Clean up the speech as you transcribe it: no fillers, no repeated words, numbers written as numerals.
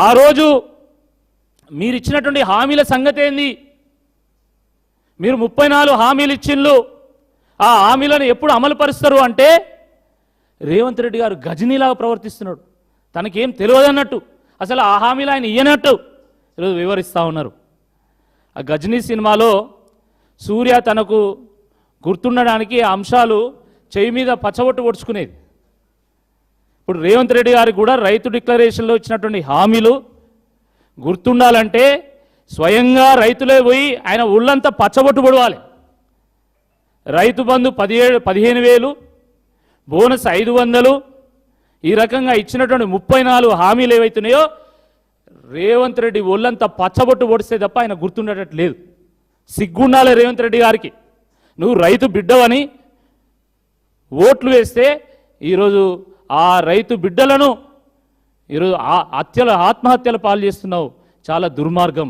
ఆ రోజు మీరు ఇచ్చినటువంటి హామీల సంగతి ఏంది? మీరు 34 హామీలు ఇచ్చిండ్రు. ఆ హామీలను ఎప్పుడు అమలు పరుస్తారు అంటే రేవంత్ రెడ్డి గారు గజనీలాగా ప్రవర్తిస్తున్నాడు. తనకేం తెలియదన్నట్టు, అసలు ఆ హామీలు ఆయన ఇయ్యనట్టు ఈరోజు వివరిస్తూ ఉన్నారు. ఆ గజనీ సినిమాలో సూర్య తనకు గుర్తుండడానికి ఆ అంశాలు చెయ్యి మీద పచ్చబొట్టు పొడుచుకునేది. ఇప్పుడు రేవంత్ రెడ్డి గారికి కూడా రైతు డిక్లరేషన్లో ఇచ్చినటువంటి హామీలు గుర్తుండాలంటే స్వయంగా రైతులే పోయి ఆయన ఒళ్ళంతా పచ్చబొట్టు పొడవాలి. రైతు బంధు 15,000, బోనస్ 500, ఈ రకంగా ఇచ్చినటువంటి 34 హామీలు ఏవైతున్నాయో రేవంత్ రెడ్డి ఒళ్ళంతా పచ్చబొట్టు పొడిస్తే తప్ప ఆయన గుర్తుండేటట్టు లేదు. సిగ్గుండాలి రేవంత్ రెడ్డి గారికి. నువ్వు రైతు బిడ్డవని ఓట్లు వేస్తే ఈరోజు ఆ రైతు బిడ్డలను ఈరోజు ఆత్మహత్యల పాలు చేస్తున్నావు. చాలా దుర్మార్గం.